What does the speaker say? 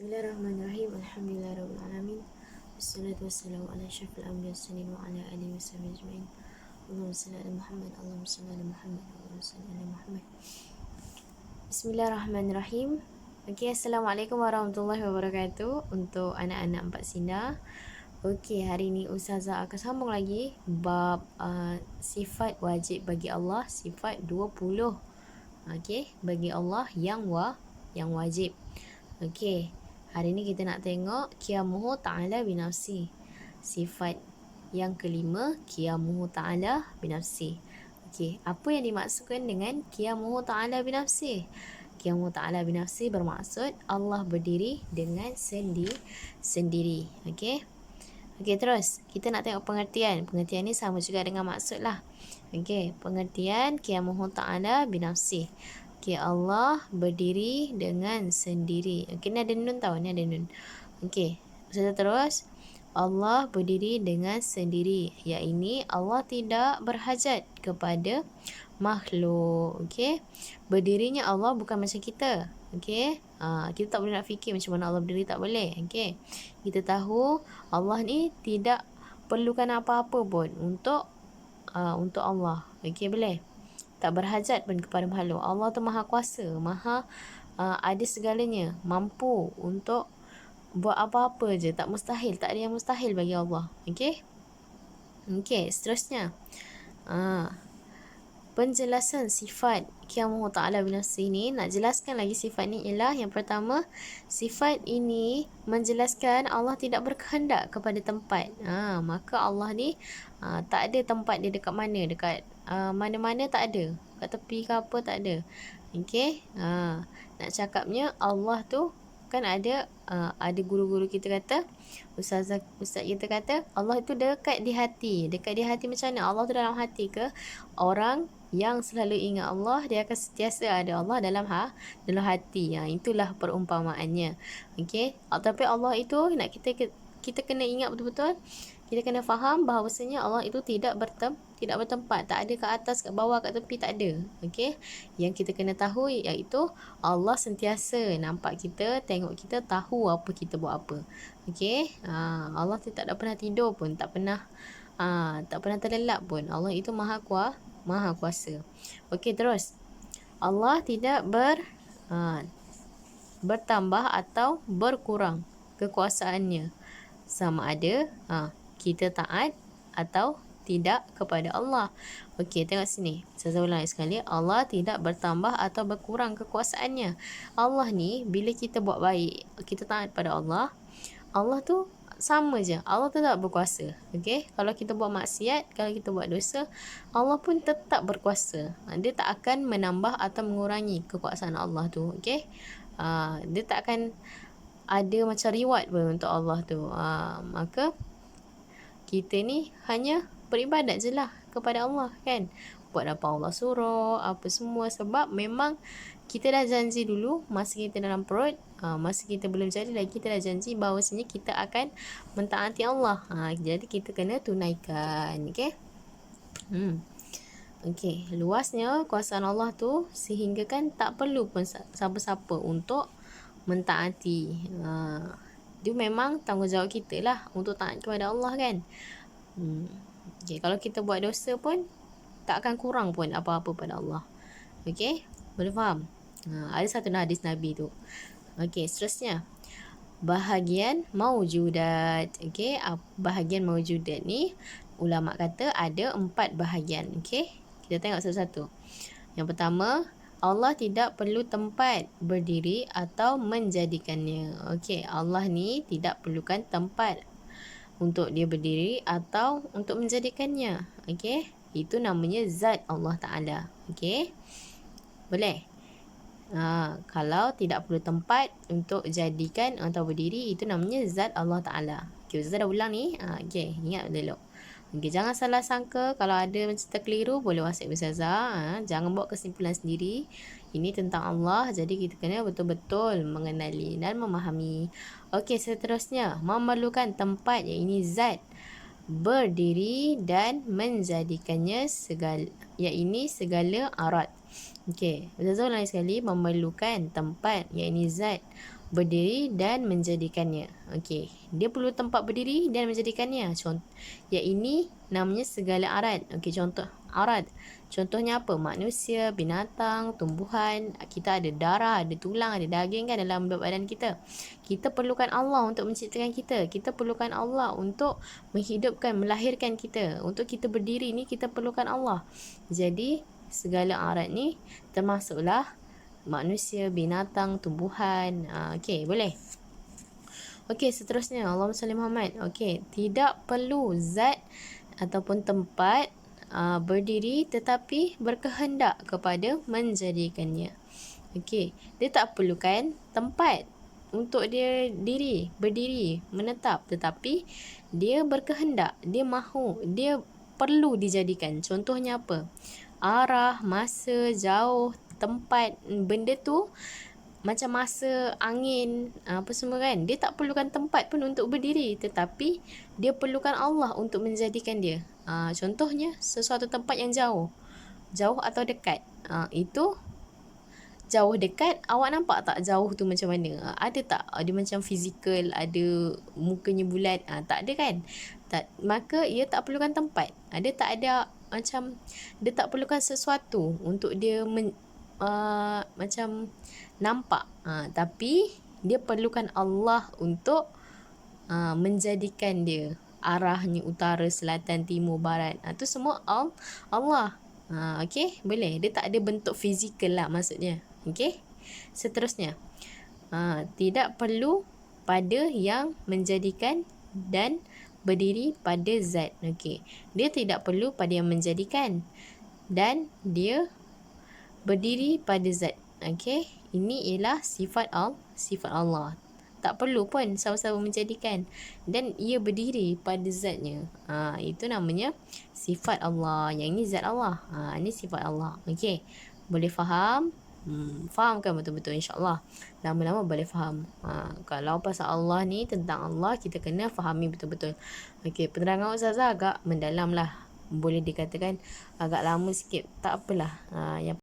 Bismillahirrahmanirrahim. Alhamdulillahirrahmanirrahim. Wassalatu wassalamu ala asyrafil anbiya wassalin wa ala alihi washabihi ajma'in. Allahumma salli ala Muhammad, Allahumma salli ala Muhammad, Allahumma salli ala Muhammad. Bismillahirrahmanirrahim. Okey, Assalamualaikum warahmatullahi wabarakatuh. Untuk anak-anak 4 Sina. Okey, hari ni Ustazah akan sambung lagi bab sifat wajib bagi Allah, sifat 20. Okey, bagi Allah yang wajib. Okey, hari ni kita nak tengok qiyamuhu ta'ala binafsi. Sifat yang kelima, qiyamuhu ta'ala binafsi. Okey, apa yang dimaksudkan dengan qiyamuhu ta'ala binafsi? Qiyamuhu ta'ala binafsi bermaksud Allah berdiri dengan sendiri. Okey. Okey, terus kita nak tengok pengertian. Pengertian ni sama juga dengan maksud lah. Okey, pengertian qiyamuhu ta'ala binafsi. Okey, Allah berdiri dengan sendiri. Okey, ni ada nun tau, ni ada nun. Okey, kita terus. Allah berdiri dengan sendiri. Yang ini Allah tidak berhajat kepada makhluk. Okey, berdirinya Allah bukan macam kita. Okey, kita tak boleh nak fikir macam mana Allah berdiri, tak boleh. Okey, kita tahu Allah ni tidak perlukan apa-apa pun untuk Allah. Okey, boleh. Tak berhajat pun kepada makhluk. Allah tu maha kuasa, maha ada segalanya, mampu untuk buat apa-apa je, tak mustahil, tak ada yang mustahil bagi Allah. Okey. Okey, seterusnya. Penjelasan sifat qiyamuhu ta'ala binafsi ni, nak jelaskan lagi sifat ni ialah yang pertama, sifat ini menjelaskan Allah tidak berkehendak kepada tempat. Maka Allah ni tak ada tempat dia dekat mana, dekat mana-mana tak ada, kat tepi ke apa tak ada. Okey, nak cakapnya Allah tu kan ada guru-guru kita kata, ustaz kita kata Allah itu dekat di hati. Dekat di hati macam mana? Allah tu dalam hati ke? Orang yang selalu ingat Allah, dia akan sentiasa ada Allah dalam hati. Itulah perumpamaannya. Okey, tapi Allah itu nak kita kena ingat betul-betul. Kita kena faham bahawasanya Allah itu tidak bertempat, tak ada kat atas, kat bawah, kat tepi, tak ada. Okey, yang kita kena tahu iaitu Allah sentiasa nampak kita, tengok kita, tahu apa kita buat apa. Okey, Allah tu tak pernah tidur pun, tak pernah terlelap pun. Allah itu maha kuasa. Okey, terus Allah tidak bertambah atau berkurang kekuasaannya, sama ada kita taat atau tidak kepada Allah. Okey, tengok sini. Saya ulang sekali. Allah tidak bertambah atau berkurang kekuasaannya. Allah ni bila kita buat baik, kita taat pada Allah, Allah tu sama je. Allah tetap berkuasa. Okey, kalau kita buat maksiat, kalau kita buat dosa, Allah pun tetap berkuasa. Dia tak akan menambah atau mengurangi kekuasaan Allah tu. Okey, dia tak akan ada macam reward pun untuk Allah tu. Maka kita ni hanya beribadat je lah kepada Allah, kan. Buat apa Allah suruh, apa semua. Sebab memang kita dah janji dulu masa kita dalam perut, masa kita belum jadi lagi, kita dah janji bahawasanya kita akan mentaati Allah. Jadi kita kena tunaikan. Okey. Okey, luasnya kuasaan Allah tu sehingga kan tak perlu pun siapa-siapa untuk mentaati. Dia memang tanggungjawab kita lah untuk taat kepada Allah, kan. Okay, kalau kita buat dosa pun tak akan kurang pun apa-apa pada Allah. Okey, boleh faham? Ada satu hadis Nabi tu. Okey, seterusnya bahagian maujudat. Okey, bahagian maujudat ni ulama kata ada 4 bahagian. Okey, kita tengok satu-satu. Yang pertama, Allah tidak perlu tempat berdiri atau menjadikannya. Okey, Allah ni tidak perlukan tempat untuk dia berdiri atau untuk menjadikannya. Okey, itu namanya zat Allah Ta'ala. Okey, boleh? Kalau tidak perlu tempat untuk jadikan atau berdiri, itu namanya zat Allah Ta'ala. Okey, Ustazah dah ulang ni. Okey, ingat dulu. Okay, jangan salah sangka. Kalau ada macam terkeliru, boleh WhatsApp Ustazah. Jangan buat kesimpulan sendiri. Ini tentang Allah, jadi kita kena betul-betul mengenali dan memahami. Okey, seterusnya memerlukan tempat, yang ini zat, berdiri dan menjadikannya segala, yang ini segala arat. Okey, Ustazah ulangi sekali. Memerlukan tempat, yang ini zat, berdiri dan menjadikannya. Okey, dia perlu tempat berdiri dan menjadikannya. Contoh, yang ini namanya segala arat. Okey, contoh arat. Contohnya apa? Manusia, binatang, tumbuhan. Kita ada darah, ada tulang, ada daging kan dalam badan kita. Kita perlukan Allah untuk menciptakan kita. Kita perlukan Allah untuk menghidupkan, melahirkan kita. Untuk kita berdiri ni kita perlukan Allah. Jadi segala arat ni termasuklah manusia, binatang, tumbuhan. Okey, boleh. Okey, seterusnya Allahumma salli Muhammad. Okey, tidak perlu zat ataupun tempat berdiri tetapi berkehendak kepada menjadikannya. Okey, dia tak perlukan tempat untuk dia berdiri, menetap, tetapi dia berkehendak, dia mahu, dia perlu dijadikan. Contohnya apa? Arah, masa, jauh, tempat, benda tu macam masa, angin, apa semua kan. Dia tak perlukan tempat pun untuk berdiri, tetapi dia perlukan Allah untuk menjadikan dia. Contohnya sesuatu tempat yang jauh atau dekat. Itu jauh dekat, awak nampak tak jauh tu macam mana? Ada tak? Dia macam fizikal, ada mukanya bulat? Tak ada kan? Tak, maka ia tak perlukan tempat. Dia tak ada macam, dia tak perlukan sesuatu untuk dia macam nampak. Tapi dia perlukan Allah untuk menjadikan dia. Arahnya utara, selatan, timur, barat. Tu semua Allah. Okey, boleh. Dia tak ada bentuk fizikal lah maksudnya. Okey. Seterusnya. Tidak perlu pada yang menjadikan dan berdiri pada zat. Okey. Dia tidak perlu pada yang menjadikan dan dia berdiri pada zat. Okey. Ini ialah sifat Allah. Tak perlu pun sama-sama menjadikan dan ia berdiri pada zatnya. Itu namanya sifat Allah. Yang ini zat Allah. Ini sifat Allah. Okey. Boleh faham? Faham kan betul-betul, insyaAllah. Lama-lama boleh faham. Kalau pasal Allah ni, tentang Allah, kita kena fahami betul-betul. Okey, penerangan Ustazah agak mendalam lah. Boleh dikatakan agak lama sikit. Tak apalah. Yang